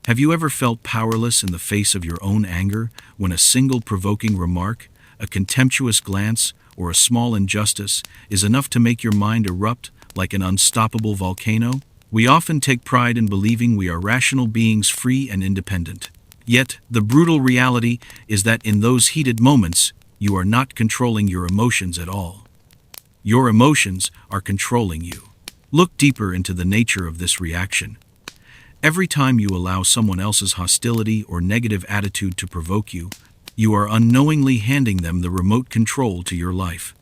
Have you ever felt powerless in the face of your own anger when a single provoking remark, a contemptuous glance, or a small injustice is enough to make your mind erupt like an unstoppable volcano? We often take pride in believing we are rational beings, free and independent. Yet, the brutal reality is that in those heated moments, you are not controlling your emotions at all. Your emotions are controlling you. Look deeper into the nature of this reaction. Every time you allow someone else's hostility or negative attitude to provoke you, you are unknowingly handing them the remote control to your life.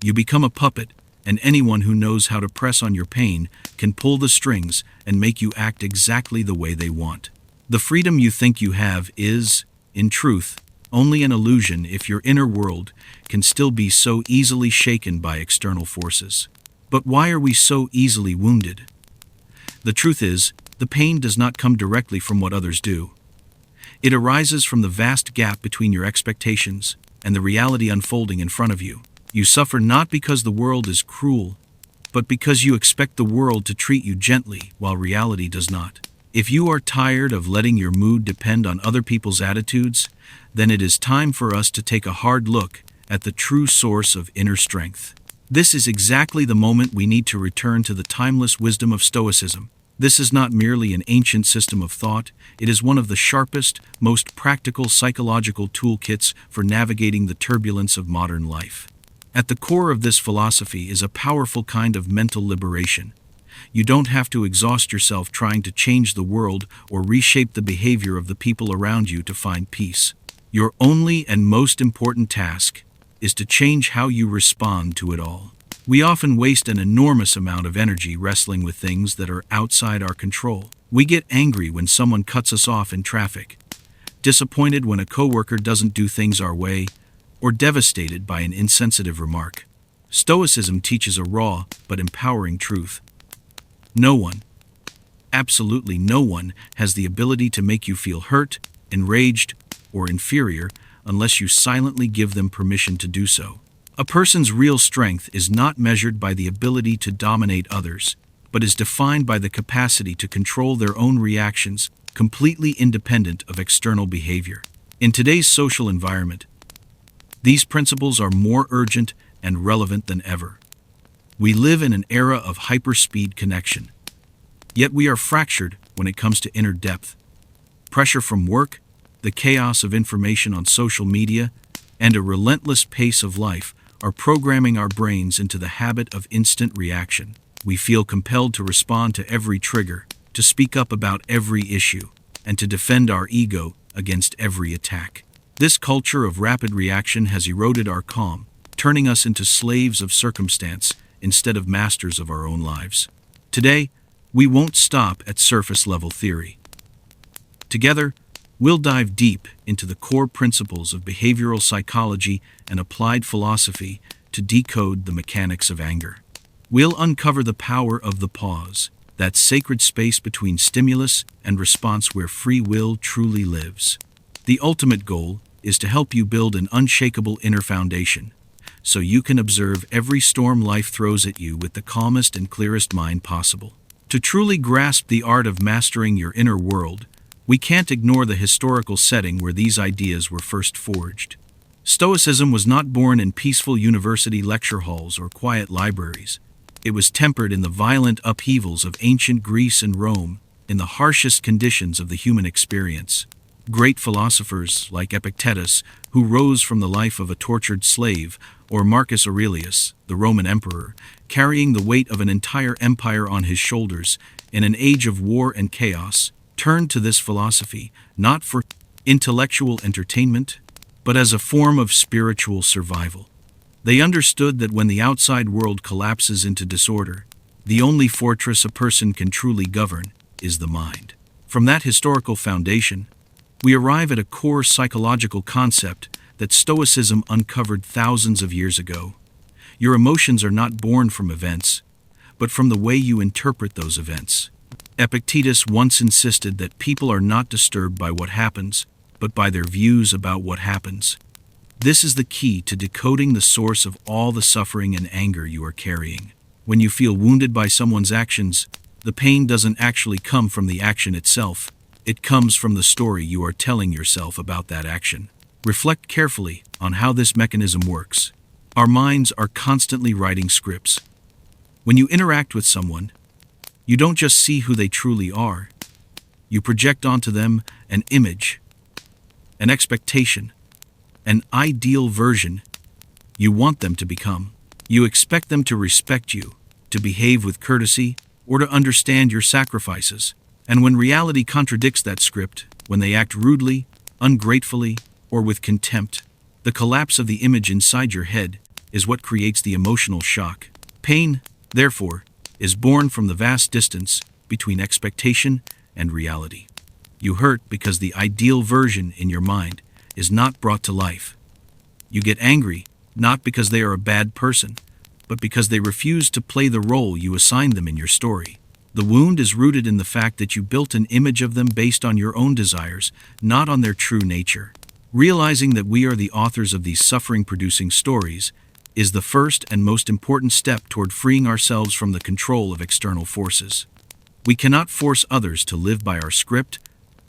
You become a puppet, and anyone who knows how to press on your pain can pull the strings and make you act exactly the way they want. The freedom you think you have is, in truth, only an illusion if your inner world can still be so easily shaken by external forces. But why are we so easily wounded? The truth is, the pain does not come directly from what others do. It arises from the vast gap between your expectations and the reality unfolding in front of you. You suffer not because the world is cruel, but because you expect the world to treat you gently while reality does not. If you are tired of letting your mood depend on other people's attitudes, then it is time for us to take a hard look at the true source of inner strength. This is exactly the moment we need to return to the timeless wisdom of Stoicism. This is not merely an ancient system of thought, it is one of the sharpest, most practical psychological toolkits for navigating the turbulence of modern life. At the core of this philosophy is a powerful kind of mental liberation. You don't have to exhaust yourself trying to change the world or reshape the behavior of the people around you to find peace. Your only and most important task is to change how you respond to it all. We often waste an enormous amount of energy wrestling with things that are outside our control. We get angry when someone cuts us off in traffic, disappointed when a coworker doesn't do things our way, or devastated by an insensitive remark. Stoicism teaches a raw but empowering truth. No one, absolutely no one, has the ability to make you feel hurt, enraged, or inferior unless you silently give them permission to do so. A person's real strength is not measured by the ability to dominate others, but is defined by the capacity to control their own reactions, completely independent of external behavior. In today's social environment, these principles are more urgent and relevant than ever. We live in an era of hyperspeed connection, yet we are fractured when it comes to inner depth. Pressure from work, the chaos of information on social media, and a relentless pace of life are programming our brains into the habit of instant reaction. We feel compelled to respond to every trigger, to speak up about every issue, and to defend our ego against every attack. This culture of rapid reaction has eroded our calm, turning us into slaves of circumstance instead of masters of our own lives. Today, we won't stop at surface-level theory. Together, we'll dive deep into the core principles of behavioral psychology and applied philosophy to decode the mechanics of anger. We'll uncover the power of the pause, that sacred space between stimulus and response where free will truly lives. The ultimate goal is to help you build an unshakable inner foundation, so you can observe every storm life throws at you with the calmest and clearest mind possible. To truly grasp the art of mastering your inner world, we can't ignore the historical setting where these ideas were first forged. Stoicism was not born in peaceful university lecture halls or quiet libraries. It was tempered in the violent upheavals of ancient Greece and Rome, in the harshest conditions of the human experience. Great philosophers like Epictetus, who rose from the life of a tortured slave, or Marcus Aurelius, the Roman emperor, carrying the weight of an entire empire on his shoulders in an age of war and chaos, turned to this philosophy not for intellectual entertainment, but as a form of spiritual survival. They understood that when the outside world collapses into disorder, the only fortress a person can truly govern is the mind. From that historical foundation, we arrive at a core psychological concept that Stoicism uncovered thousands of years ago. Your emotions are not born from events, but from the way you interpret those events. Epictetus once insisted that people are not disturbed by what happens, but by their views about what happens. This is the key to decoding the source of all the suffering and anger you are carrying. When you feel wounded by someone's actions, the pain doesn't actually come from the action itself. It comes from the story you are telling yourself about that action. Reflect carefully on how this mechanism works. Our minds are constantly writing scripts. When you interact with someone, you don't just see who they truly are. You project onto them an image, an expectation, an ideal version you want them to become. You expect them to respect you, to behave with courtesy, or to understand your sacrifices. And when reality contradicts that script, when they act rudely, ungratefully, or with contempt, the collapse of the image inside your head is what creates the emotional shock. Pain, therefore, is born from the vast distance between expectation and reality. You hurt because the ideal version in your mind is not brought to life. You get angry, not because they are a bad person, but because they refuse to play the role you assigned them in your story. The wound is rooted in the fact that you built an image of them based on your own desires, not on their true nature. Realizing that we are the authors of these suffering-producing stories is the first and most important step toward freeing ourselves from the control of external forces. We cannot force others to live by our script,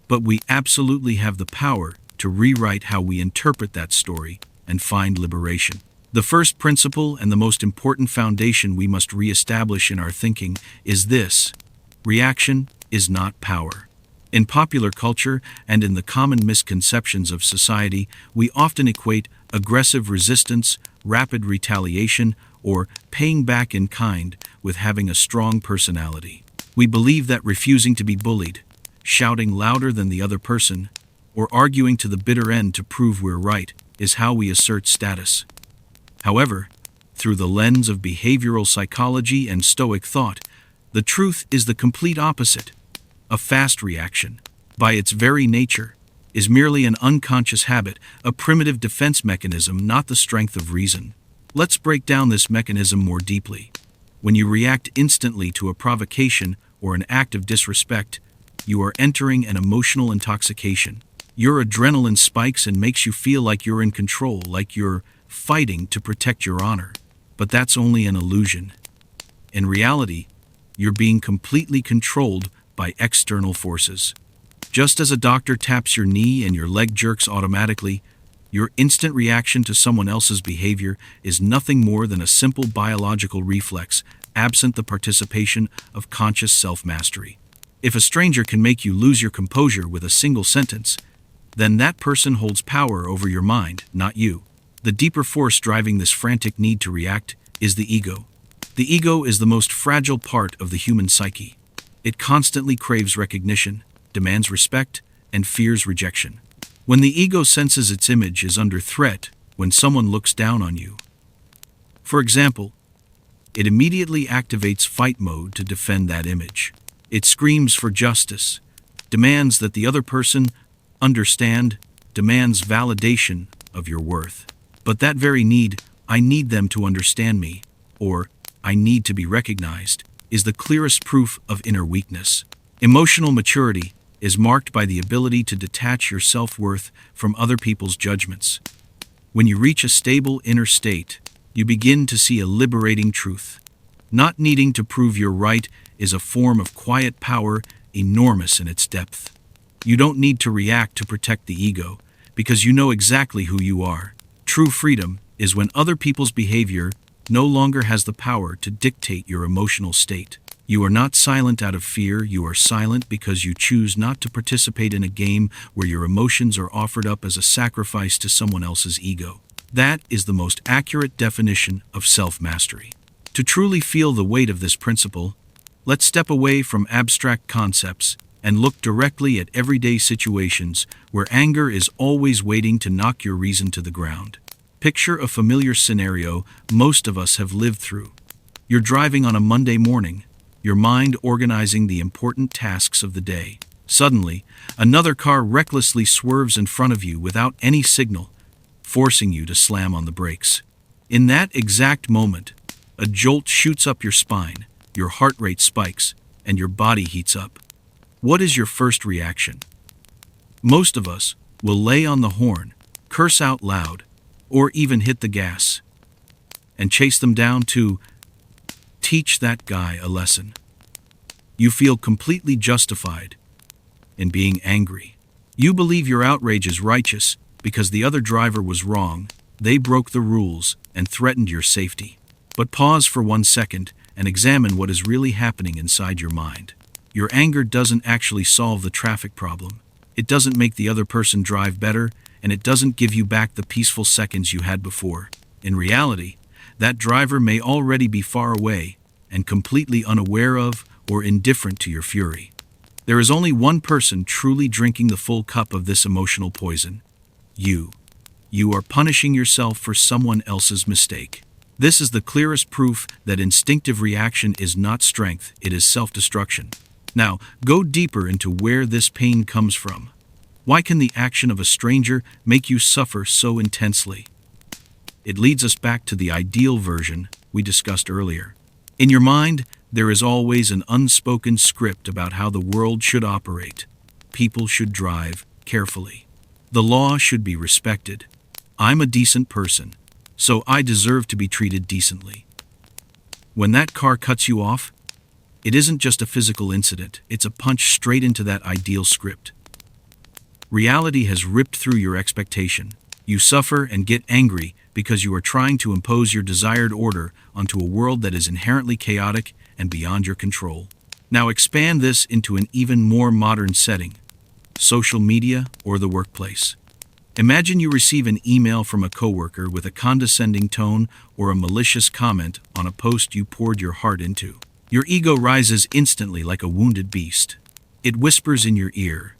but we absolutely have the power to rewrite how we interpret that story and find liberation. The first principle and the most important foundation we must reestablish in our thinking is this: reaction is not power. In popular culture and in the common misconceptions of society, we often equate aggressive resistance, rapid retaliation, or paying back in kind with having a strong personality. We believe that refusing to be bullied, shouting louder than the other person, or arguing to the bitter end to prove we're right is how we assert status. However, through the lens of behavioral psychology and Stoic thought, the truth is the complete opposite. A fast reaction, by its very nature, is merely an unconscious habit, a primitive defense mechanism, not the strength of reason. Let's break down this mechanism more deeply. When you react instantly to a provocation or an act of disrespect, you are entering an emotional intoxication. Your adrenaline spikes and makes you feel like you're in control, like you're fighting to protect your honor. But that's only an illusion. In reality, you're being completely controlled by external forces. Just as a doctor taps your knee and your leg jerks automatically, your instant reaction to someone else's behavior is nothing more than a simple biological reflex, absent the participation of conscious self-mastery. If a stranger can make you lose your composure with a single sentence, then that person holds power over your mind, not you. The deeper force driving this frantic need to react is the ego. The ego is the most fragile part of the human psyche. It constantly craves recognition, demands respect, and fears rejection. When the ego senses its image is under threat, when someone looks down on you, for example, it immediately activates fight mode to defend that image. It screams for justice, demands that the other person understand, demands validation of your worth. But that very need, I need them to understand me, or I need to be recognized, is the clearest proof of inner weakness. Emotional maturity is marked by the ability to detach your self-worth from other people's judgments. When you reach a stable inner state, you begin to see a liberating truth. Not needing to prove you're right is a form of quiet power, enormous in its depth. You don't need to react to protect the ego, because you know exactly who you are. True freedom is when other people's behavior no longer has the power to dictate your emotional state. You are not silent out of fear, you are silent because you choose not to participate in a game where your emotions are offered up as a sacrifice to someone else's ego. That is the most accurate definition of self-mastery. To truly feel the weight of this principle, let's step away from abstract concepts and look directly at everyday situations where anger is always waiting to knock your reason to the ground. Picture a familiar scenario most of us have lived through. You're driving on a Monday morning, your mind organizing the important tasks of the day. Suddenly, another car recklessly swerves in front of you without any signal, forcing you to slam on the brakes. In that exact moment, a jolt shoots up your spine, your heart rate spikes, and your body heats up. What is your first reaction? Most of us will lay on the horn, curse out loud, or even hit the gas, and chase them down to teach that guy a lesson. You feel completely justified in being angry. You believe your outrage is righteous because the other driver was wrong, they broke the rules, and threatened your safety. But pause for 1 second and examine what is really happening inside your mind. Your anger doesn't actually solve the traffic problem. It doesn't make the other person drive better, and it doesn't give you back the peaceful seconds you had before. In reality, that driver may already be far away and completely unaware of or indifferent to your fury. There is only one person truly drinking the full cup of this emotional poison. You. You are punishing yourself for someone else's mistake. This is the clearest proof that instinctive reaction is not strength, it is self-destruction. Now, go deeper into where this pain comes from. Why can the action of a stranger make you suffer so intensely? It leads us back to the ideal version we discussed earlier. In your mind, there is always an unspoken script about how the world should operate. People should drive carefully. The law should be respected. I'm a decent person, so I deserve to be treated decently. When that car cuts you off, it isn't just a physical incident, it's a punch straight into that ideal script. Reality has ripped through your expectation. You suffer and get angry because you are trying to impose your desired order onto a world that is inherently chaotic and beyond your control. Now expand this into an even more modern setting: social media or the workplace. Imagine you receive an email from a coworker with a condescending tone or a malicious comment on a post you poured your heart into. Your ego rises instantly like a wounded beast. It whispers in your ear,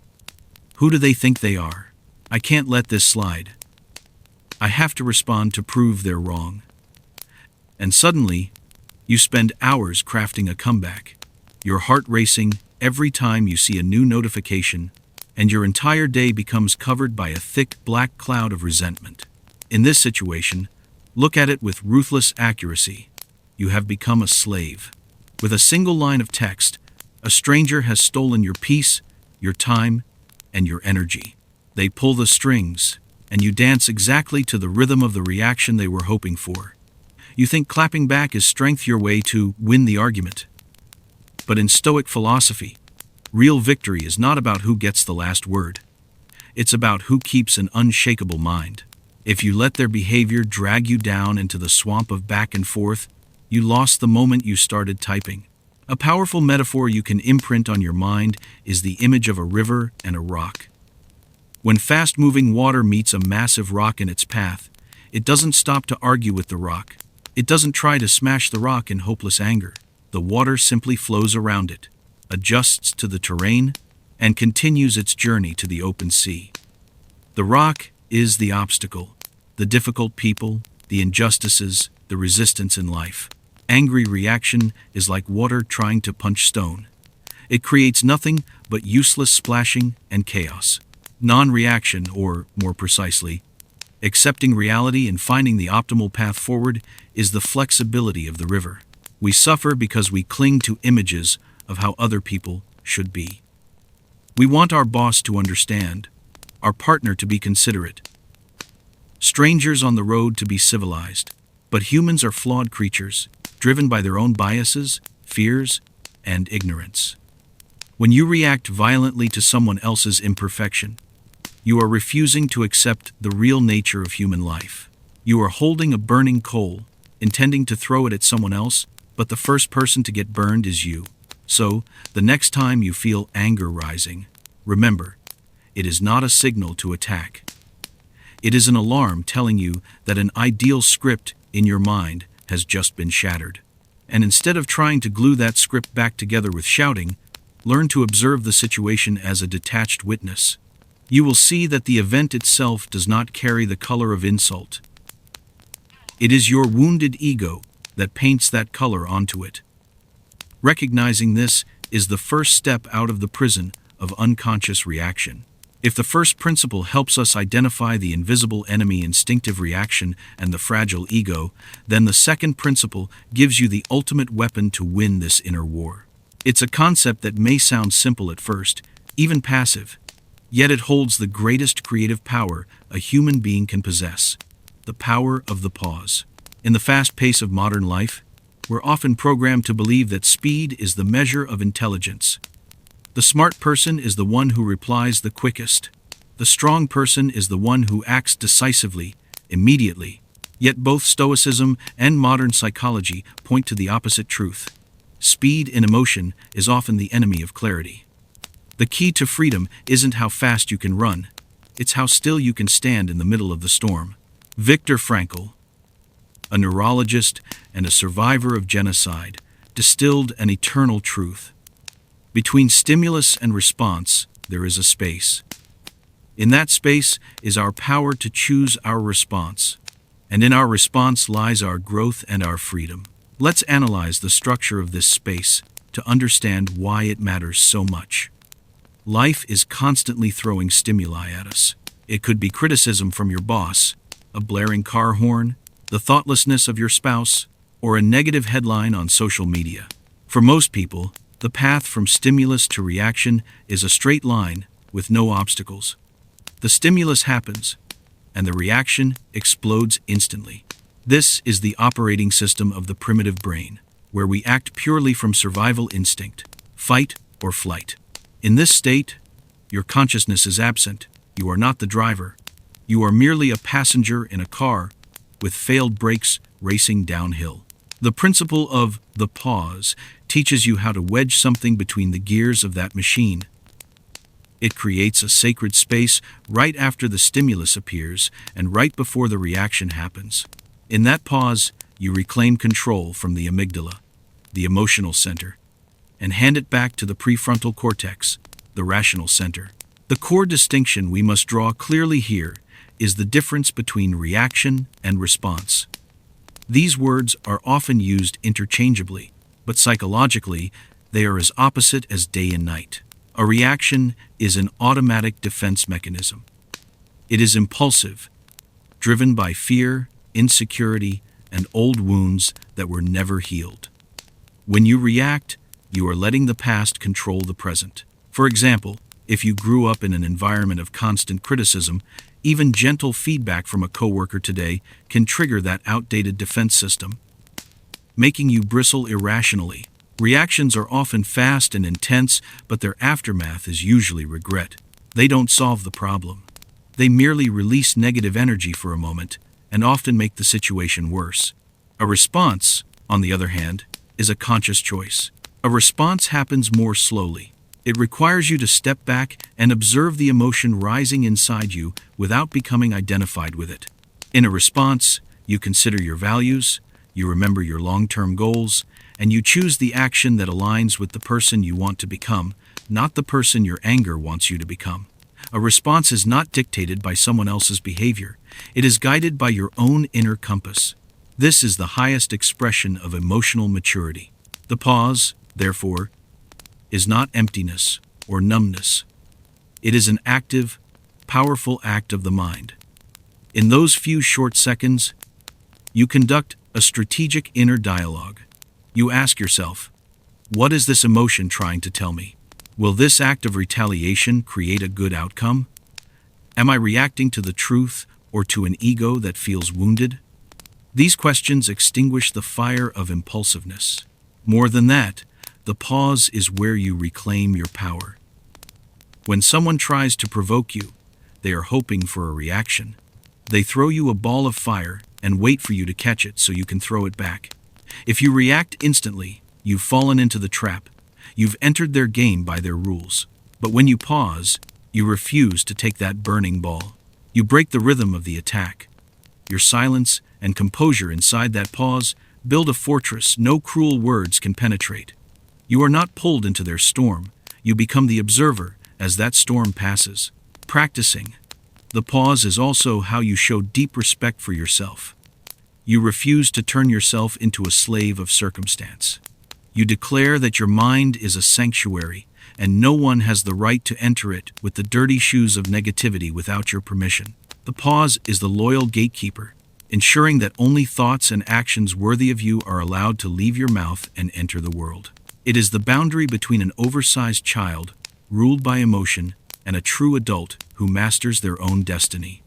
"Who do they think they are? I can't let this slide. I have to respond to prove they're wrong." And suddenly, you spend hours crafting a comeback, your heart racing every time you see a new notification, and your entire day becomes covered by a thick black cloud of resentment. In this situation, look at it with ruthless accuracy. You have become a slave. With a single line of text, a stranger has stolen your peace, your time, and your energy. They pull the strings, and you dance exactly to the rhythm of the reaction they were hoping for. You think clapping back is strength, your way to win the argument. But in Stoic philosophy, real victory is not about who gets the last word. It's about who keeps an unshakable mind. If you let their behavior drag you down into the swamp of back and forth, you lost the moment you started typing. A powerful metaphor you can imprint on your mind is the image of a river and a rock. When fast-moving water meets a massive rock in its path, it doesn't stop to argue with the rock. It doesn't try to smash the rock in hopeless anger. The water simply flows around it, adjusts to the terrain, and continues its journey to the open sea. The rock is the obstacle, the difficult people, the injustices, the resistance in life. Angry reaction is like water trying to punch stone. It creates nothing but useless splashing and chaos. Non-reaction, or more precisely, accepting reality and finding the optimal path forward, is the flexibility of the river. We suffer because we cling to images of how other people should be. We want our boss to understand, our partner to be considerate, strangers on the road to be civilized. But humans are flawed creatures, driven by their own biases, fears, and ignorance. When you react violently to someone else's imperfection, you are refusing to accept the real nature of human life. You are holding a burning coal, intending to throw it at someone else, but the first person to get burned is you. So, the next time you feel anger rising, remember, it is not a signal to attack. It is an alarm telling you that an ideal script in your mind has just been shattered. And instead of trying to glue that script back together with shouting, learn to observe the situation as a detached witness. You will see that the event itself does not carry the color of insult. It is your wounded ego that paints that color onto it. Recognizing this is the first step out of the prison of unconscious reaction. If the first principle helps us identify the invisible enemy, instinctive reaction, and the fragile ego, then the second principle gives you the ultimate weapon to win this inner war. It's a concept that may sound simple at first, even passive, yet it holds the greatest creative power a human being can possess: the power of the pause. In the fast pace of modern life, we're often programmed to believe that speed is the measure of intelligence. The smart person is the one who replies the quickest. The strong person is the one who acts decisively, immediately. Yet both Stoicism and modern psychology point to the opposite truth. Speed in emotion is often the enemy of clarity. The key to freedom isn't how fast you can run, it's how still you can stand in the middle of the storm. Viktor Frankl, a neurologist and a survivor of genocide, distilled an eternal truth. Between stimulus and response, there is a space. In that space is our power to choose our response. And in our response lies our growth and our freedom. Let's analyze the structure of this space to understand why it matters so much. Life is constantly throwing stimuli at us. It could be criticism from your boss, a blaring car horn, the thoughtlessness of your spouse, or a negative headline on social media. For most people, the path from stimulus to reaction is a straight line with no obstacles. The stimulus happens, and the reaction explodes instantly. This is the operating system of the primitive brain, where we act purely from survival instinct, fight or flight. In this state, your consciousness is absent. You are not the driver. You are merely a passenger in a car with failed brakes racing downhill. The principle of the pause teaches you how to wedge something between the gears of that machine. It creates a sacred space right after the stimulus appears and right before the reaction happens. In that pause, you reclaim control from the amygdala, the emotional center, and hand it back to the prefrontal cortex, the rational center. The core distinction we must draw clearly here is the difference between reaction and response. These words are often used interchangeably, but psychologically, they are as opposite as day and night. A reaction is an automatic defense mechanism. It is impulsive, driven by fear, insecurity, and old wounds that were never healed. When you react, you are letting the past control the present. For example, if you grew up in an environment of constant criticism, even gentle feedback from a coworker today can trigger that outdated defense system, making you bristle irrationally. Reactions are often fast and intense, but their aftermath is usually regret. They don't solve the problem. They merely release negative energy for a moment and often make the situation worse. A response, on the other hand, is a conscious choice. A response happens more slowly. It requires you to step back and observe the emotion rising inside you without becoming identified with it. In a response, you consider your values, you remember your long-term goals, and you choose the action that aligns with the person you want to become, not the person your anger wants you to become. A response is not dictated by someone else's behavior. It is guided by your own inner compass. This is the highest expression of emotional maturity. The pause, therefore, is not emptiness or numbness. It is an active, powerful act of the mind. In those few short seconds, you conduct a strategic inner dialogue. You ask yourself, what is this emotion trying to tell me? Will this act of retaliation create a good outcome? Am I reacting to the truth or to an ego that feels wounded? These questions extinguish the fire of impulsiveness. More than that, the pause is where you reclaim your power. When someone tries to provoke you, they are hoping for a reaction. They throw you a ball of fire and wait for you to catch it so you can throw it back. If you react instantly, you've fallen into the trap. You've entered their game by their rules. But when you pause, you refuse to take that burning ball. You break the rhythm of the attack. Your silence and composure inside that pause build a fortress no cruel words can penetrate. You are not pulled into their storm. You become the observer as that storm passes. Practicing the pause is also how you show deep respect for yourself. You refuse to turn yourself into a slave of circumstance. You declare that your mind is a sanctuary, and no one has the right to enter it with the dirty shoes of negativity without your permission. The pause is the loyal gatekeeper, ensuring that only thoughts and actions worthy of you are allowed to leave your mouth and enter the world. It is the boundary between an oversized child, ruled by emotion, and a true adult who masters their own destiny.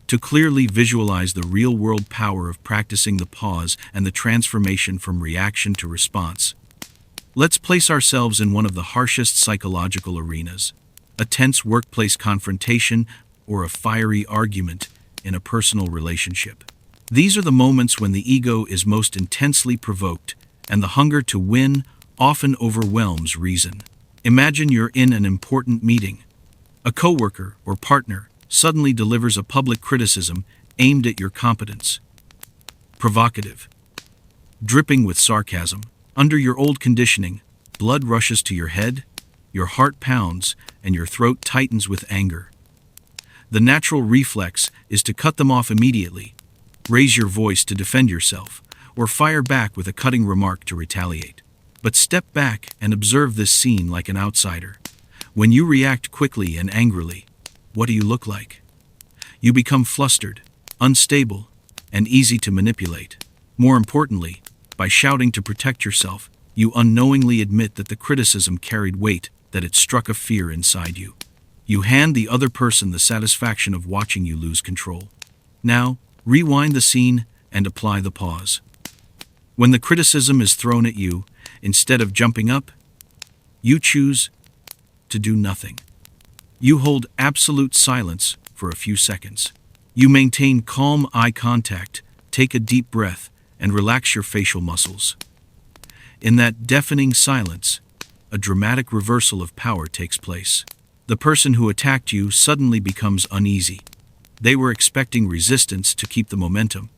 To clearly visualize the real-world power of practicing the pause and the transformation from reaction to response, Let's place ourselves in one of the harshest psychological arenas: a tense workplace confrontation or a fiery argument in a personal relationship. These are the moments when the ego is most intensely provoked, and the hunger to win often overwhelms reason. Imagine you're in an important meeting. A coworker or partner suddenly delivers a public criticism aimed at your competence. Provocative, dripping with sarcasm. Under your old conditioning, blood rushes to your head, your heart pounds, and your throat tightens with anger. The natural reflex is to cut them off immediately, raise your voice to defend yourself, or fire back with a cutting remark to retaliate. But step back and observe this scene like an outsider. When you react quickly and angrily, what do you look like? You become flustered, unstable, and easy to manipulate. More importantly, by shouting to protect yourself, you unknowingly admit that the criticism carried weight, that it struck a fear inside you. You hand the other person the satisfaction of watching you lose control. Now, rewind the scene and apply the pause. When the criticism is thrown at you, instead of jumping up, you choose to do nothing. You hold absolute silence for a few seconds. You maintain calm eye contact, take a deep breath, and relax your facial muscles. In that deafening silence, a dramatic reversal of power takes place. The person who attacked you suddenly becomes uneasy. They were expecting resistance to keep the momentum,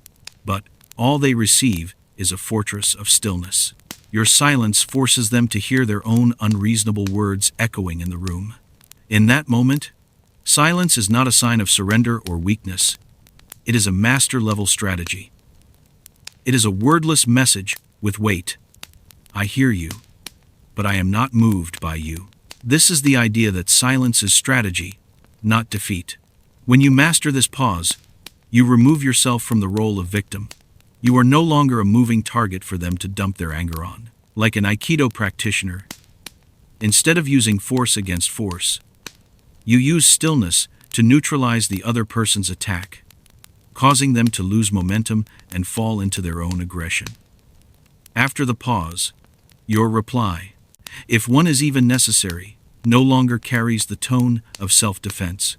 but all they receive is a fortress of stillness. Your silence forces them to hear their own unreasonable words echoing in the room. In that moment, silence is not a sign of surrender or weakness. It is a master-level strategy. It is a wordless message with weight. I hear you, but I am not moved by you. This is the idea that silence is strategy, not defeat. When you master this pause, you remove yourself from the role of victim. You are no longer a moving target for them to dump their anger on. Like an Aikido practitioner, instead of using force against force, you use stillness to neutralize the other person's attack, causing them to lose momentum and fall into their own aggression. After the pause, your reply, if one is even necessary, no longer carries the tone of self-defense.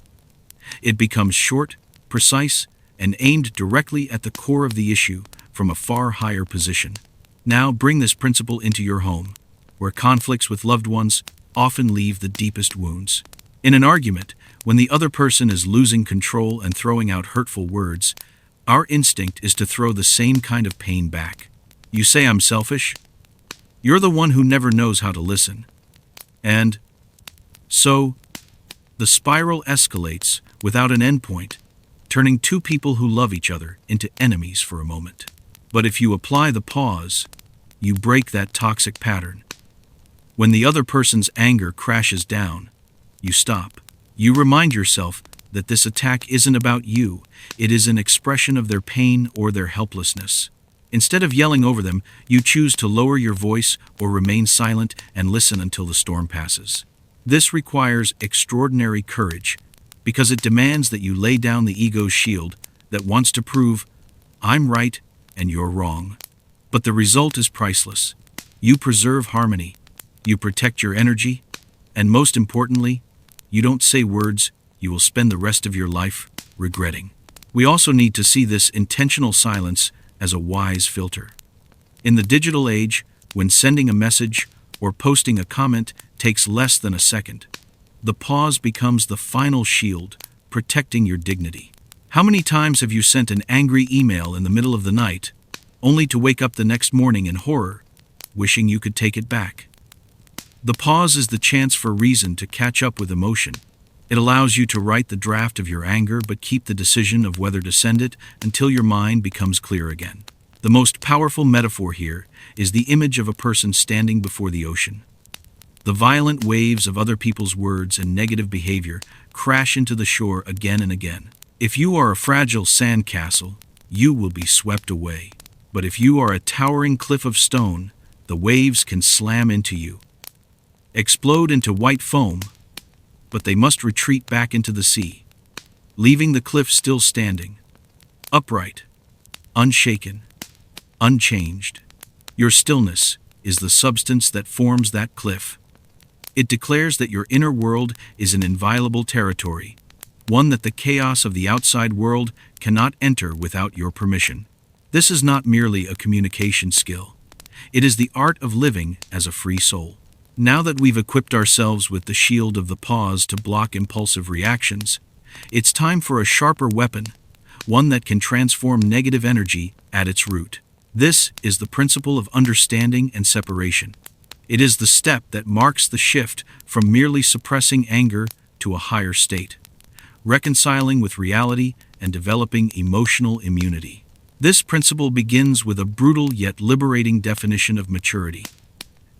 It becomes short, precise, and aimed directly at the core of the issue from a far higher position. Now bring this principle into your home, where conflicts with loved ones often leave the deepest wounds. In an argument, when the other person is losing control and throwing out hurtful words, our instinct is to throw the same kind of pain back. You say, "I'm selfish. You're the one who never knows how to listen." And so, the spiral escalates without an endpoint, turning two people who love each other into enemies for a moment. But if you apply the pause, you break that toxic pattern. When the other person's anger crashes down, you stop. You remind yourself that this attack isn't about you, it is an expression of their pain or their helplessness. Instead of yelling over them, you choose to lower your voice or remain silent and listen until the storm passes. This requires extraordinary courage, because it demands that you lay down the ego's shield that wants to prove, "I'm right and you're wrong." But the result is priceless. You preserve harmony, you protect your energy, and most importantly, you don't say words you will spend the rest of your life regretting. We also need to see this intentional silence as a wise filter. In the digital age, when sending a message or posting a comment takes less than a second, the pause becomes the final shield, protecting your dignity. How many times have you sent an angry email in the middle of the night, only to wake up the next morning in horror, wishing you could take it back? The pause is the chance for reason to catch up with emotion. It allows you to write the draft of your anger but keep the decision of whether to send it until your mind becomes clear again. The most powerful metaphor here is the image of a person standing before the ocean. The violent waves of other people's words and negative behavior crash into the shore again and again. If you are a fragile sandcastle, you will be swept away. But if you are a towering cliff of stone, the waves can slam into you, explode into white foam, but they must retreat back into the sea, leaving the cliff still standing, upright, unshaken, unchanged. Your stillness is the substance that forms that cliff. It declares that your inner world is an inviolable territory, one that the chaos of the outside world cannot enter without your permission. This is not merely a communication skill. It is the art of living as a free soul. Now that we've equipped ourselves with the shield of the pause to block impulsive reactions, it's time for a sharper weapon, one that can transform negative energy at its root. This is the principle of understanding and separation. It is the step that marks the shift from merely suppressing anger to a higher state, reconciling with reality and developing emotional immunity. This principle begins with a brutal yet liberating definition of maturity.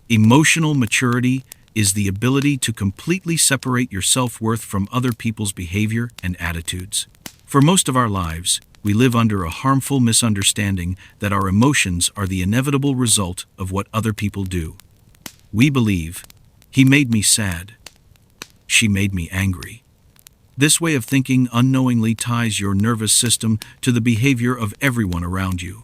Emotional maturity is the ability to completely separate your self-worth from other people's behavior and attitudes. For most of our lives, we live under a harmful misunderstanding that our emotions are the inevitable result of what other people do. We believe, "He made me sad. She made me angry." This way of thinking unknowingly ties your nervous system to the behavior of everyone around you.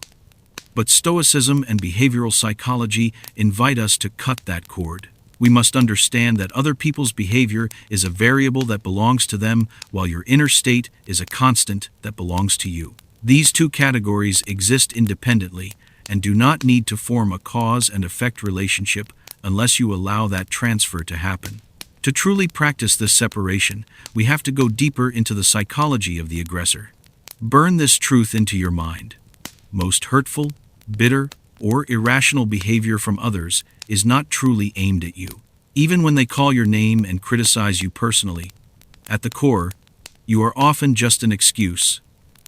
But Stoicism and behavioral psychology invite us to cut that cord. We must understand that other people's behavior is a variable that belongs to them, while your inner state is a constant that belongs to you. These two categories exist independently and do not need to form a cause and effect relationship unless you allow that transfer to happen. To truly practice this separation, we have to go deeper into the psychology of the aggressor. Burn this truth into your mind. Most hurtful, bitter, or irrational behavior from others is not truly aimed at you. Even when they call your name and criticize you personally, at the core, you are often just an excuse,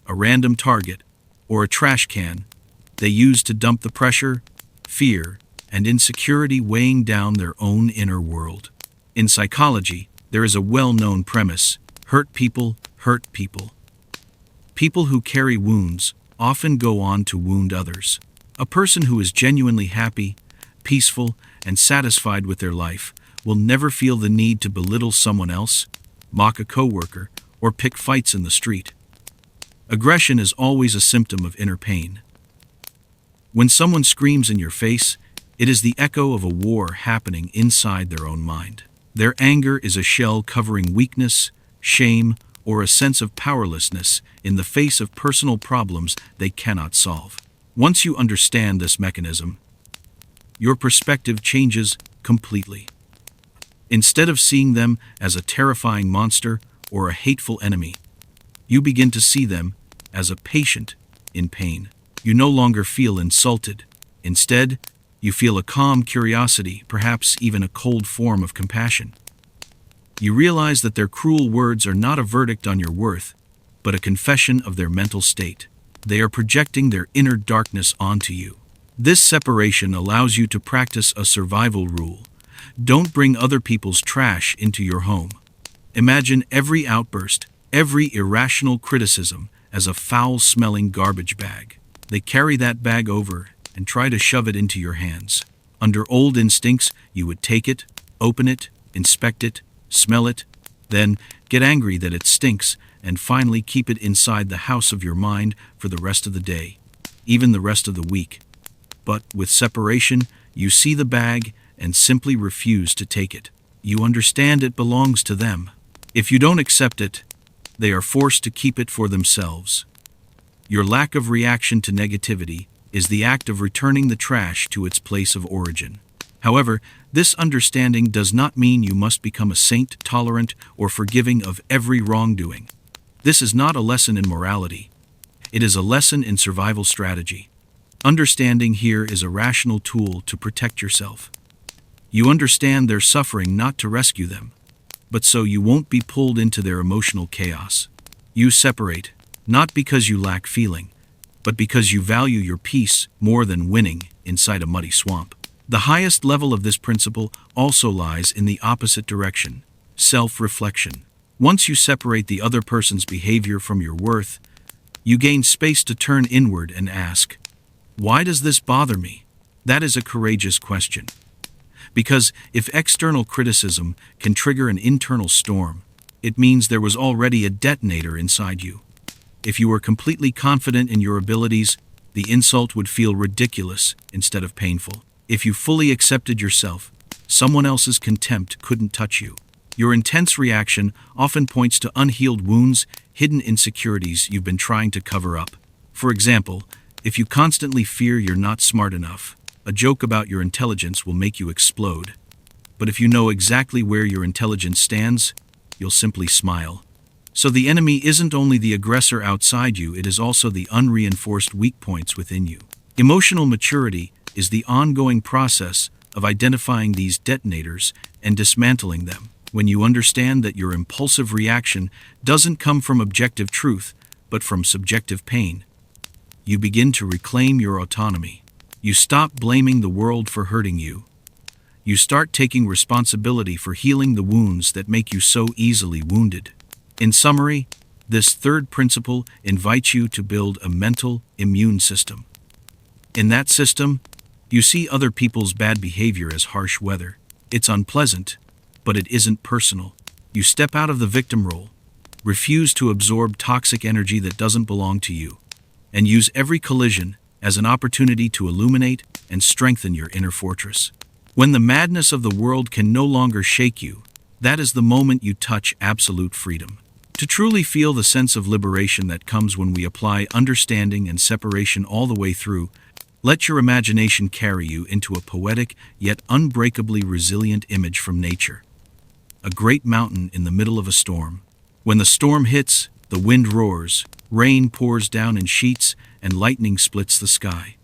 a random target, or a trash can they use to dump the pressure, fear, and insecurity weighing down their own inner world. In psychology, there is a well-known premise: hurt people hurt people. People who carry wounds often go on to wound others. A person who is genuinely happy, peaceful, and satisfied with their life will never feel the need to belittle someone else, mock a coworker, or pick fights in the street. Aggression is always a symptom of inner pain. When someone screams in your face, it is the echo of a war happening inside their own mind. Their anger is a shell covering weakness, shame, or a sense of powerlessness in the face of personal problems they cannot solve. Once you understand this mechanism, your perspective changes completely. Instead of seeing them as a terrifying monster or a hateful enemy, you begin to see them as a patient in pain. You no longer feel insulted. Instead, you feel a calm curiosity, perhaps even a cold form of compassion. You realize that their cruel words are not a verdict on your worth, but a confession of their mental state. They are projecting their inner darkness onto you. This separation allows you to practice a survival rule. Don't bring other people's trash into your home. Imagine every outburst, every irrational criticism as a foul-smelling garbage bag. They carry that bag over and try to shove it into your hands. Under old instincts, you would take it, open it, inspect it, smell it, then get angry that it stinks, and finally keep it inside the house of your mind for the rest of the day, even the rest of the week. But with separation, you see the bag and simply refuse to take it. You understand it belongs to them. If you don't accept it, they are forced to keep it for themselves. Your lack of reaction to negativity is the act of returning the trash to its place of origin. However, this understanding does not mean you must become a saint, tolerant, or forgiving of every wrongdoing. This is not a lesson in morality. It is a lesson in survival strategy. Understanding here is a rational tool to protect yourself. You understand their suffering not to rescue them, but so you won't be pulled into their emotional chaos. You separate, not because you lack feeling, but because you value your peace more than winning inside a muddy swamp. The highest level of this principle also lies in the opposite direction: self-reflection. Once you separate the other person's behavior from your worth, you gain space to turn inward and ask, "Why does this bother me?" That is a courageous question. Because if external criticism can trigger an internal storm, it means there was already a detonator inside you. If you were completely confident in your abilities, the insult would feel ridiculous instead of painful. If you fully accepted yourself, someone else's contempt couldn't touch you. Your intense reaction often points to unhealed wounds, hidden insecurities you've been trying to cover up. For example, if you constantly fear you're not smart enough, a joke about your intelligence will make you explode. But if you know exactly where your intelligence stands, you'll simply smile. So the enemy isn't only the aggressor outside you, it is also the unreinforced weak points within you. Emotional maturity is the ongoing process of identifying these detonators and dismantling them. When you understand that your impulsive reaction doesn't come from objective truth, but from subjective pain, you begin to reclaim your autonomy. You stop blaming the world for hurting you. You start taking responsibility for healing the wounds that make you so easily wounded. In summary, this third principle invites you to build a mental immune system. In that system, you see other people's bad behavior as harsh weather. It's unpleasant, but it isn't personal. You step out of the victim role, refuse to absorb toxic energy that doesn't belong to you, and use every collision as an opportunity to illuminate and strengthen your inner fortress. When the madness of the world can no longer shake you, that is the moment you touch absolute freedom. To truly feel the sense of liberation that comes when we apply understanding and separation all the way through, let your imagination carry you into a poetic yet unbreakably resilient image from nature. A great mountain in the middle of a storm. When the storm hits, the wind roars, rain pours down in sheets, and lightning splits the sky.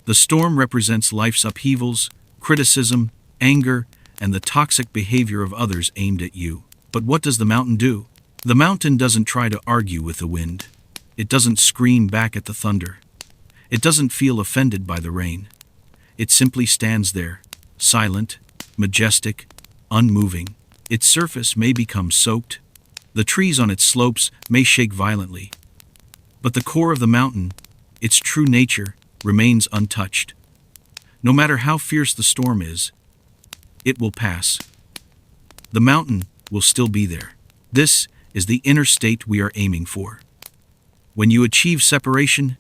The storm represents life's upheavals, criticism, anger, and the toxic behavior of others aimed at you. But what does the mountain do? The mountain doesn't try to argue with the wind. It doesn't scream back at the thunder. It doesn't feel offended by the rain. It simply stands there, silent, majestic, unmoving. Its surface may become soaked. The trees on its slopes may shake violently. But the core of the mountain, its true nature, remains untouched. No matter how fierce the storm is, it will pass. The mountain will still be there. This is the inner state we are aiming for. When you achieve separation,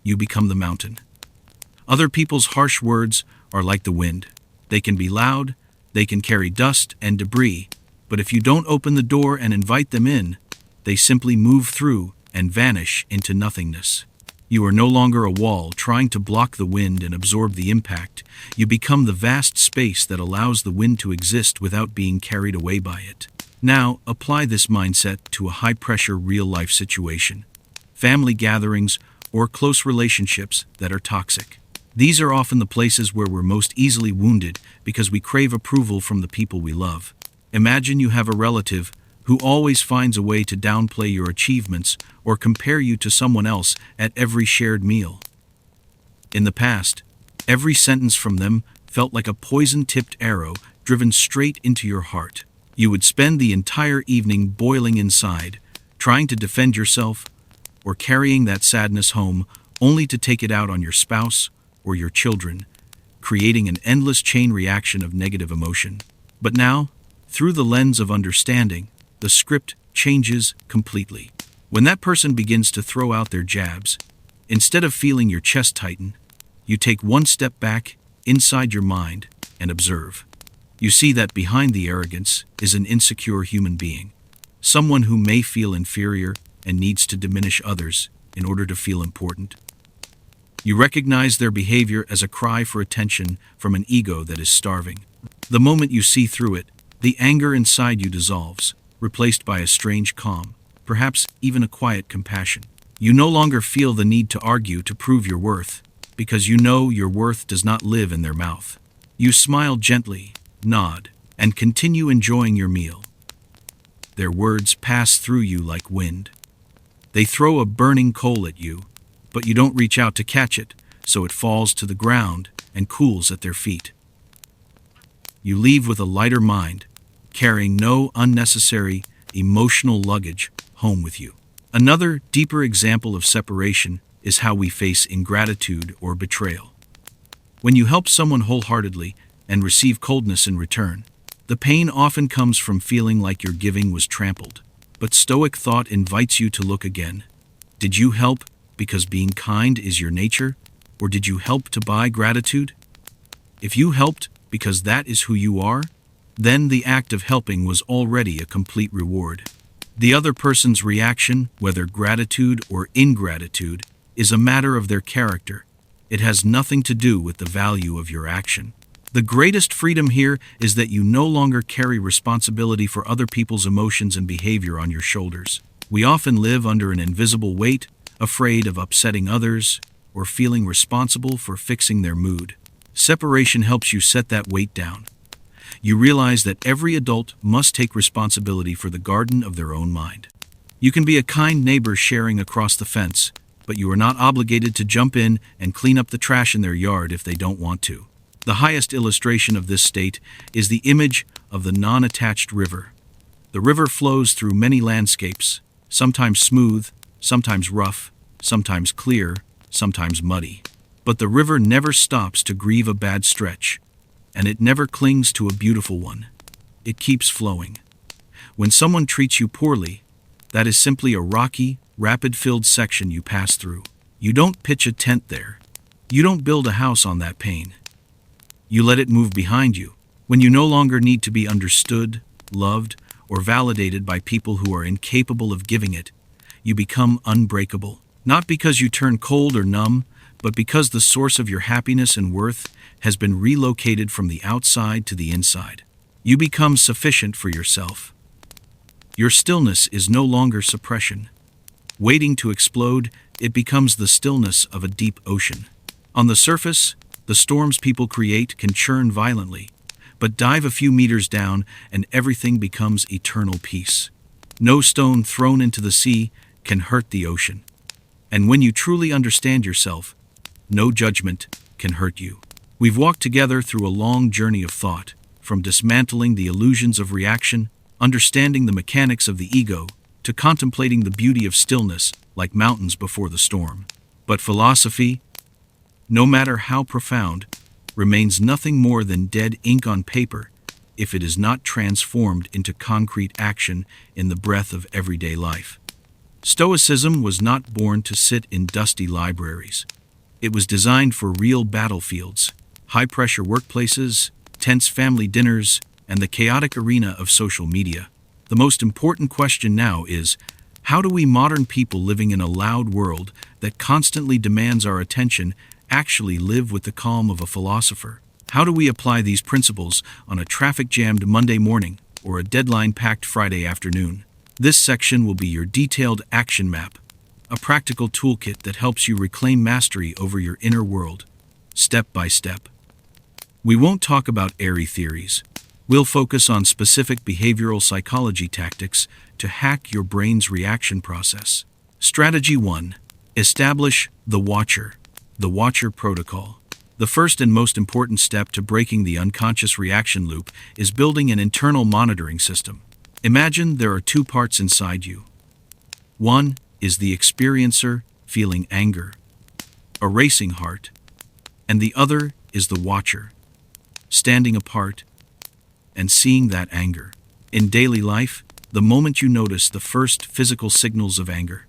you become the mountain. Other people's harsh words are like the wind. They can be loud, they can carry dust and debris, but if you don't open the door and invite them in, they simply move through and vanish into nothingness. You are no longer a wall trying to block the wind and absorb the impact. You become the vast space that allows the wind to exist without being carried away by it. Now, apply this mindset to a high-pressure real-life situation. Family gatherings or close relationships that are toxic. These are often the places where we're most easily wounded because we crave approval from the people we love. Imagine you have a relative who always finds a way to downplay your achievements or compare you to someone else at every shared meal. In the past, every sentence from them felt like a poison-tipped arrow driven straight into your heart. You would spend the entire evening boiling inside, trying to defend yourself, or carrying that sadness home only to take it out on your spouse or your children, creating an endless chain reaction of negative emotion. But now, through the lens of understanding, the script changes completely. When that person begins to throw out their jabs, instead of feeling your chest tighten, you take one step back inside your mind and observe. You see that behind the arrogance is an insecure human being, someone who may feel inferior and needs to diminish others in order to feel important. You recognize their behavior as a cry for attention from an ego that is starving. The moment you see through it, the anger inside you dissolves, replaced by a strange calm, perhaps even a quiet compassion. You no longer feel the need to argue to prove your worth, because you know your worth does not live in their mouth. You smile gently, nod, and continue enjoying your meal. Their words pass through you like wind. They throw a burning coal at you, but you don't reach out to catch it, so it falls to the ground and cools at their feet. You leave with a lighter mind, carrying no unnecessary emotional luggage home with you. Another, deeper example of separation is how we face ingratitude or betrayal. When you help someone wholeheartedly and receive coldness in return, the pain often comes from feeling like your giving was trampled. But Stoic thought invites you to look again. Did you help because being kind is your nature, or did you help to buy gratitude? If you helped because that is who you are, then the act of helping was already a complete reward. The other person's reaction, whether gratitude or ingratitude, is a matter of their character. It has nothing to do with the value of your action. The greatest freedom here is that you no longer carry responsibility for other people's emotions and behavior on your shoulders. We often live under an invisible weight, afraid of upsetting others, or feeling responsible for fixing their mood. Separation helps you set that weight down. You realize that every adult must take responsibility for the garden of their own mind. You can be a kind neighbor sharing across the fence, but you are not obligated to jump in and clean up the trash in their yard if they don't want to. The highest illustration of this state is the image of the non-attached river. The river flows through many landscapes, sometimes smooth, sometimes rough, sometimes clear, sometimes muddy. But the river never stops to grieve a bad stretch, and it never clings to a beautiful one. It keeps flowing. When someone treats you poorly, that is simply a rocky, rapid-filled section you pass through. You don't pitch a tent there. You don't build a house on that pain. You let it move behind you. When you no longer need to be understood, loved, or validated by people who are incapable of giving it, you become unbreakable. Not because you turn cold or numb, but because the source of your happiness and worth has been relocated from the outside to the inside. You become sufficient for yourself. Your stillness is no longer suppression. Waiting to explode, it becomes the stillness of a deep ocean. On the surface, the storms people create can churn violently, but dive a few meters down and everything becomes eternal peace. No stone thrown into the sea can hurt the ocean. And when you truly understand yourself, no judgment can hurt you. We've walked together through a long journey of thought, from dismantling the illusions of reaction, understanding the mechanics of the ego, to contemplating the beauty of stillness like mountains before the storm. But philosophy, no matter how profound, remains nothing more than dead ink on paper if it is not transformed into concrete action in the breath of everyday life. Stoicism was not born to sit in dusty libraries. It was designed for real battlefields, high-pressure workplaces, tense family dinners, and the chaotic arena of social media. The most important question now is, how do we modern people living in a loud world that constantly demands our attention actually live with the calm of a philosopher? How do we apply these principles on a traffic-jammed Monday morning or a deadline-packed Friday afternoon? This section will be your detailed action map, a practical toolkit that helps you reclaim mastery over your inner world, step by step. We won't talk about airy theories. We'll focus on specific behavioral psychology tactics to hack your brain's reaction process. Strategy 1. Establish the Watcher protocol. The first and most important step to breaking the unconscious reaction loop is building an internal monitoring system. Imagine there are two parts inside you. One is the experiencer feeling anger, a racing heart, and the other is the watcher, standing apart and seeing that anger. In daily life, the moment you notice the first physical signals of anger,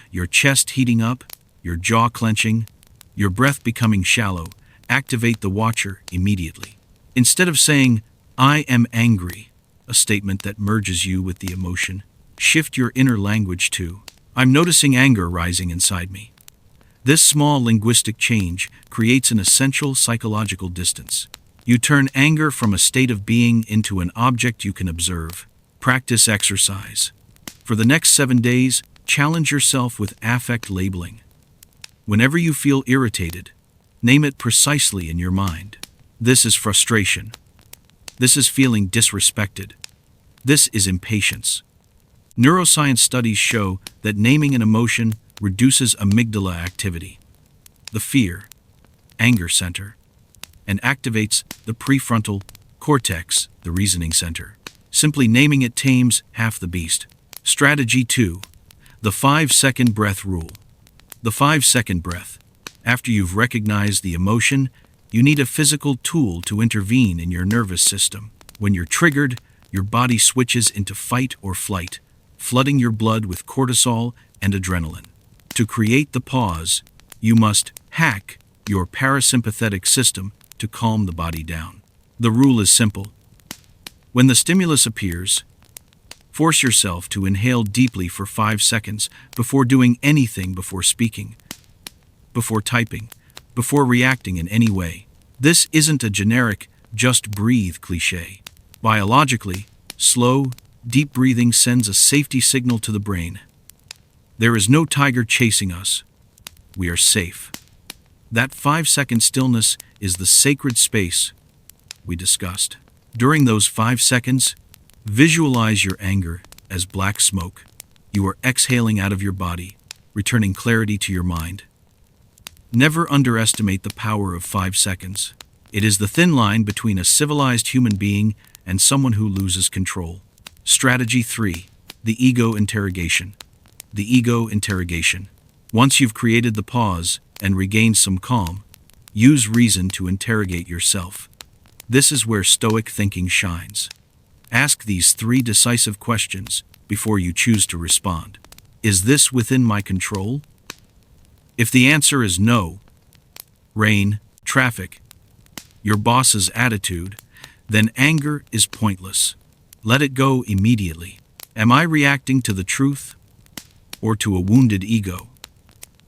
your chest heating up, your jaw clenching, your breath becoming shallow, activate the watcher immediately. Instead of saying, "I am angry," a statement that merges you with the emotion, shift your inner language to, "I'm noticing anger rising inside me." This small linguistic change creates an essential psychological distance. You turn anger from a state of being into an object you can observe. Practice exercise. For the next 7 days, challenge yourself with affect labeling. Whenever you feel irritated, name it precisely in your mind. This is frustration. This is feeling disrespected. This is impatience. Neuroscience studies show that naming an emotion reduces amygdala activity, the fear, anger center, and activates the prefrontal cortex, the reasoning center. Simply naming it tames half the beast. Strategy 2. The 5-second breath rule. The 5-second breath. After you've recognized the emotion, you need a physical tool to intervene in your nervous system. When you're triggered, your body switches into fight or flight, flooding your blood with cortisol and adrenaline. To create the pause, you must hack your parasympathetic system to calm the body down. The rule is simple. When the stimulus appears, force yourself to inhale deeply for 5 seconds before doing anything, before speaking, before typing, before reacting in any way. This isn't a generic, just breathe cliché. Biologically, slow, deep breathing sends a safety signal to the brain. There is no tiger chasing us. We are safe. That 5-second stillness is the sacred space we discussed. During those 5 seconds, visualize your anger as black smoke. You are exhaling out of your body, returning clarity to your mind. Never underestimate the power of 5 seconds. It is the thin line between a civilized human being and someone who loses control. Strategy 3. The ego interrogation. The ego interrogation. Once you've created the pause and regained some calm, use reason to interrogate yourself. This is where Stoic thinking shines. Ask these 3 decisive questions before you choose to respond. Is this within my control? If the answer is no, rain, traffic, your boss's attitude, then anger is pointless. Let it go immediately. Am I reacting to the truth or to a wounded ego?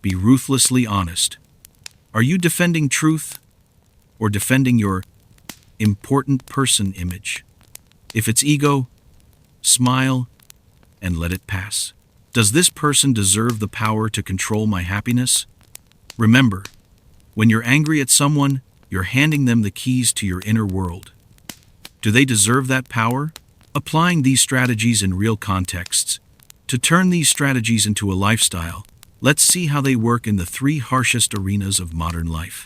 Be ruthlessly honest. Are you defending truth or defending your important person image? If it's ego, smile and let it pass. Does this person deserve the power to control my happiness? Remember, when you're angry at someone, you're handing them the keys to your inner world. Do they deserve that power? Applying these strategies in real contexts. To turn these strategies into a lifestyle, let's see how they work in the 3 harshest arenas of modern life.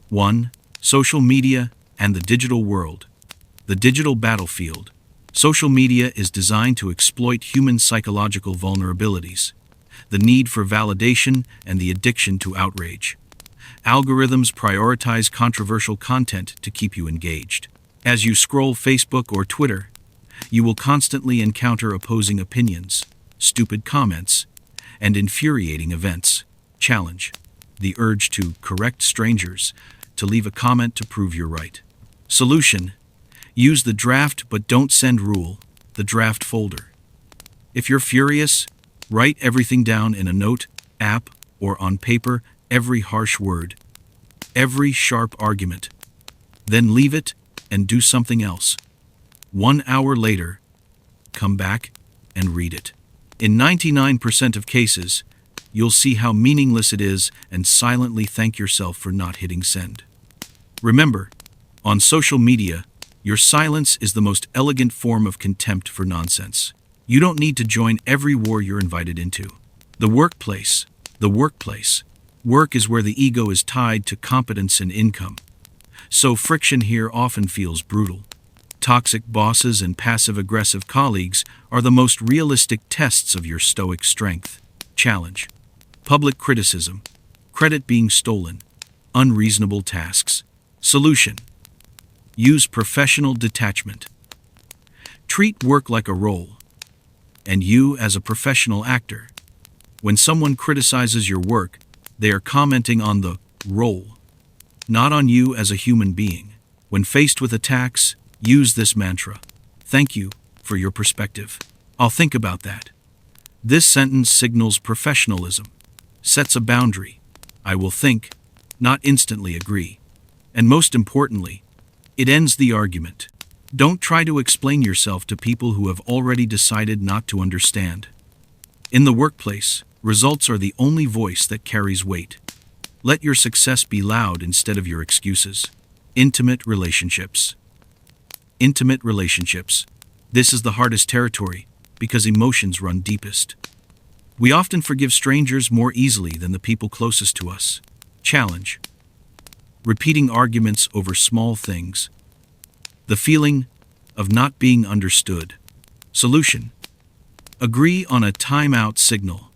1. Social media and the digital world. The digital battlefield. Social media is designed to exploit human psychological vulnerabilities, the need for validation and the addiction to outrage. Algorithms prioritize controversial content to keep you engaged. As you scroll Facebook or Twitter, you will constantly encounter opposing opinions, stupid comments, and infuriating events. Challenge. The urge to correct strangers, to leave a comment to prove you're right. Solution. Use the draft but don't send rule, the draft folder. If you're furious, write everything down in a note, app, or on paper, every harsh word, every sharp argument. Then leave it and do something else. 1 hour later, come back and read it. In 99% of cases, you'll see how meaningless it is and silently thank yourself for not hitting send. Remember, on social media, your silence is the most elegant form of contempt for nonsense. You don't need to join every war you're invited into. The workplace. Work is where the ego is tied to competence and income. So friction here often feels brutal. Toxic bosses and passive-aggressive colleagues are the most realistic tests of your stoic strength. Challenge. Public criticism. Credit being stolen. Unreasonable tasks. Solution. Use professional detachment. Treat work like a role, and you as a professional actor. When someone criticizes your work, they are commenting on the role, not on you as a human being. When faced with attacks, use this mantra. Thank you for your perspective. I'll think about that. This sentence signals professionalism, sets a boundary. I will think, not instantly agree. And most importantly, it ends the argument. Don't try to explain yourself to people who have already decided not to understand. In the workplace, results are the only voice that carries weight. Let your success be loud instead of your excuses. Intimate relationships. This is the hardest territory because emotions run deepest. We often forgive strangers more easily than the people closest to us. Challenge. Repeating arguments over small things. The feeling of not being understood. Solution. Agree on a timeout signal.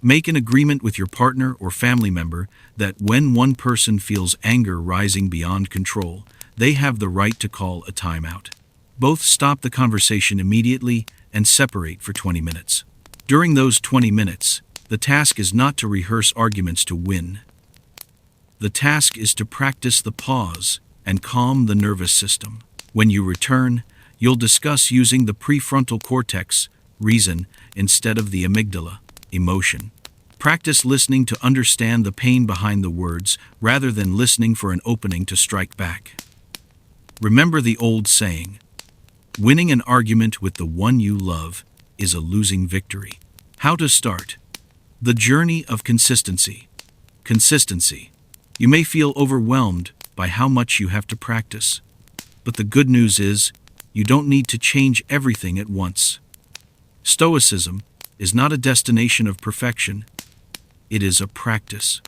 Make an agreement with your partner or family member that when one person feels anger rising beyond control, they have the right to call a timeout. Both stop the conversation immediately and separate for 20 minutes. During those 20 minutes, the task is not to rehearse arguments to win. The task is to practice the pause, and calm the nervous system. When you return, you'll discuss using the prefrontal cortex, reason, instead of the amygdala, emotion. Practice listening to understand the pain behind the words rather than listening for an opening to strike back. Remember the old saying, winning an argument with the one you love is a losing victory. How to start? The journey of consistency. Consistency. You may feel overwhelmed by how much you have to practice. But the good news is, you don't need to change everything at once. Stoicism is not a destination of perfection. It is a practice.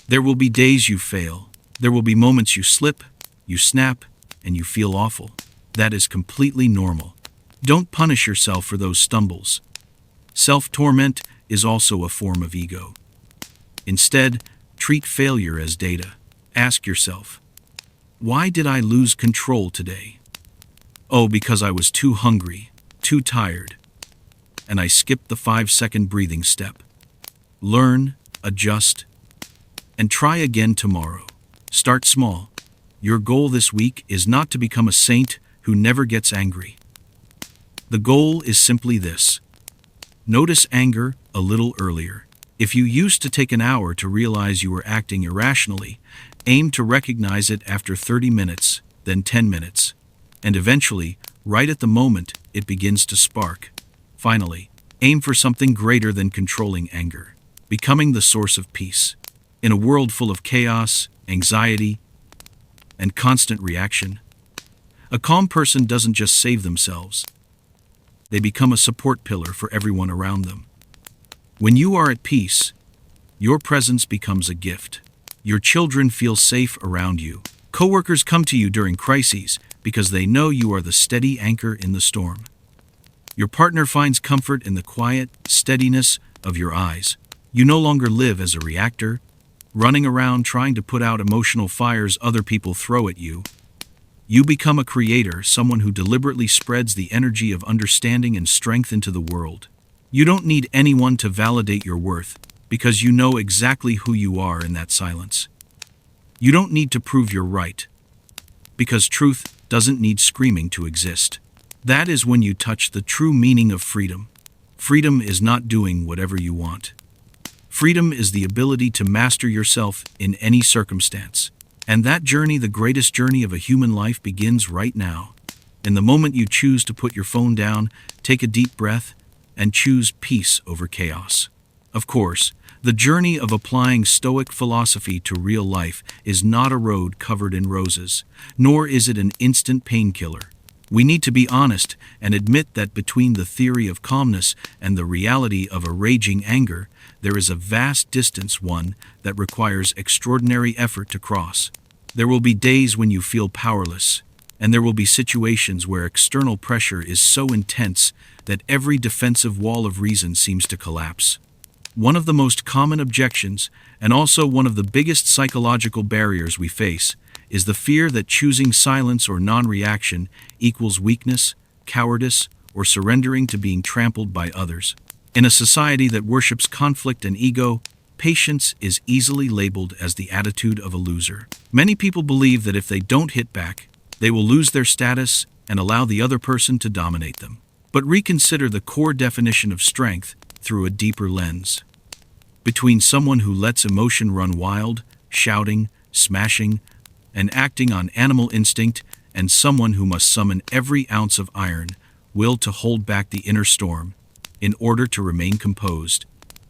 There will be days you fail. There will be moments you slip, you snap, and you feel awful. That is completely normal. Don't punish yourself for those stumbles. Self-torment is also a form of ego. Instead, treat failure as data. Ask yourself, why did I lose control today? Oh, because I was too hungry, too tired, and I skipped the 5-second breathing step. Learn, adjust, and try again tomorrow. Start small. Your goal this week is not to become a saint who never gets angry. The goal is simply this. Notice anger a little earlier. If you used to take an hour to realize you were acting irrationally, aim to recognize it after 30 minutes, then 10 minutes, and eventually, right at the moment it begins to spark. Finally, aim for something greater than controlling anger, becoming the source of peace. In a world full of chaos, anxiety, and constant reaction, a calm person doesn't just save themselves. They become a support pillar for everyone around them. When you are at peace, your presence becomes a gift. Your children feel safe around you. Coworkers come to you during crises because they know you are the steady anchor in the storm. Your partner finds comfort in the quiet steadiness of your eyes. You no longer live as a reactor, running around trying to put out emotional fires other people throw at you. You become a creator, someone who deliberately spreads the energy of understanding and strength into the world. You don't need anyone to validate your worth, because you know exactly who you are in that silence. You don't need to prove you're right, because truth doesn't need screaming to exist. That is when you touch the true meaning of freedom. Freedom is not doing whatever you want. Freedom is the ability to master yourself in any circumstance. And that journey, the greatest journey of a human life, begins right now. In the moment you choose to put your phone down, take a deep breath, and choose peace over chaos. Of course, the journey of applying Stoic philosophy to real life is not a road covered in roses, nor is it an instant painkiller. We need to be honest and admit that between the theory of calmness and the reality of a raging anger, there is a vast distance, one that requires extraordinary effort to cross. There will be days when you feel powerless, and there will be situations where external pressure is so intense that every defensive wall of reason seems to collapse. One of the most common objections, and also one of the biggest psychological barriers we face, is the fear that choosing silence or non-reaction equals weakness, cowardice, or surrendering to being trampled by others. In a society that worships conflict and ego, patience is easily labeled as the attitude of a loser. Many people believe that if they don't hit back, they will lose their status and allow the other person to dominate them. But reconsider the core definition of strength through a deeper lens. Between someone who lets emotion run wild, shouting, smashing, and acting on animal instinct, and someone who must summon every ounce of iron, will to hold back the inner storm, in order to remain composed,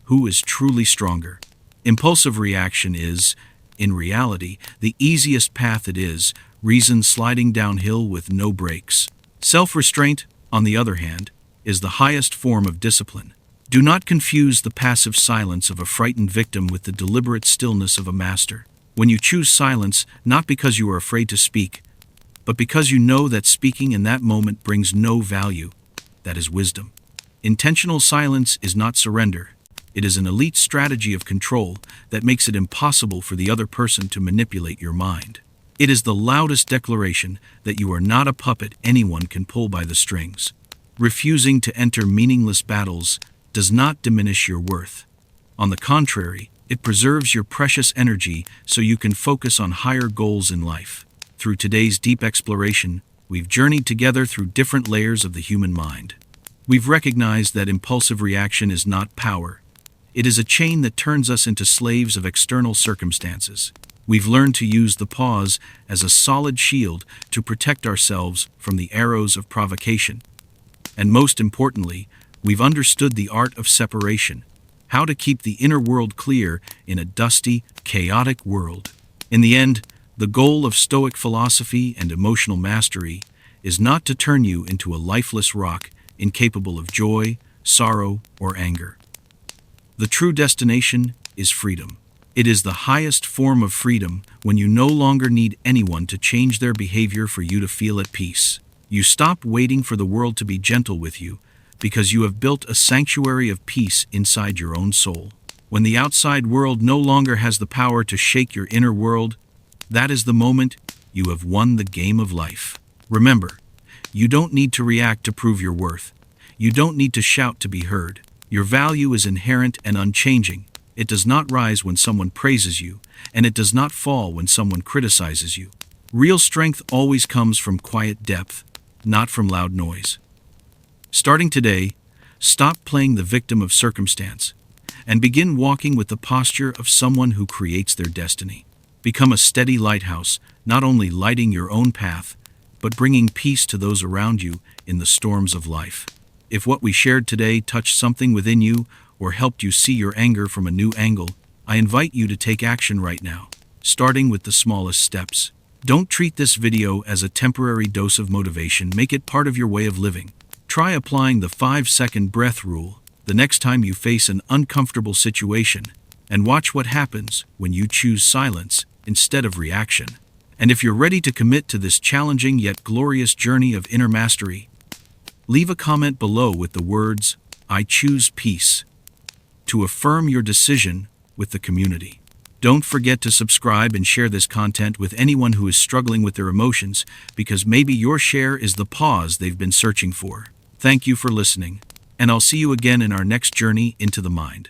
who is truly stronger? Impulsive reaction is, in reality, the easiest path. It is reason sliding downhill with no brakes. Self-restraint, on the other hand, is the highest form of discipline. Do not confuse the passive silence of a frightened victim with the deliberate stillness of a master. When you choose silence, not because you are afraid to speak, but because you know that speaking in that moment brings no value, that is wisdom. Intentional silence is not surrender. It is an elite strategy of control that makes it impossible for the other person to manipulate your mind. It is the loudest declaration that you are not a puppet anyone can pull by the strings. Refusing to enter meaningless battles does not diminish your worth. On the contrary, it preserves your precious energy so you can focus on higher goals in life. through today's deep exploration, we've journeyed together through different layers of the human mind. We've recognized that impulsive reaction is not power. It is a chain that turns us into slaves of external circumstances. We've learned to use the pause as a solid shield to protect ourselves from the arrows of provocation. And most importantly, we've understood the art of separation, how to keep the inner world clear in a dusty, chaotic world. In the end, the goal of Stoic philosophy and emotional mastery is not to turn you into a lifeless rock incapable of joy, sorrow, or anger. The true destination is freedom. It is the highest form of freedom when you no longer need anyone to change their behavior for you to feel at peace. You stop waiting for the world to be gentle with you because you have built a sanctuary of peace inside your own soul. When the outside world no longer has the power to shake your inner world, that is the moment you have won the game of life. Remember, you don't need to react to prove your worth. You don't need to shout to be heard. Your value is inherent and unchanging. It does not rise when someone praises you, and it does not fall when someone criticizes you. Real strength always comes from quiet depth, not from loud noise. Starting today, stop playing the victim of circumstance and begin walking with the posture of someone who creates their destiny. Become a steady lighthouse, not only lighting your own path, but bringing peace to those around you in the storms of life. If what we shared today touched something within you or helped you see your anger from a new angle, I invite you to take action right now, starting with the smallest steps. Don't treat this video as a temporary dose of motivation. Make it part of your way of living. Try applying the 5-second breath rule the next time you face an uncomfortable situation, and watch what happens when you choose silence instead of reaction. And if you're ready to commit to this challenging yet glorious journey of inner mastery, leave a comment below with the words, "I choose peace," to affirm your decision with the community. Don't forget to subscribe and share this content with anyone who is struggling with their emotions, because maybe your share is the pause they've been searching for. Thank you for listening, and I'll see you again in our next journey into the mind.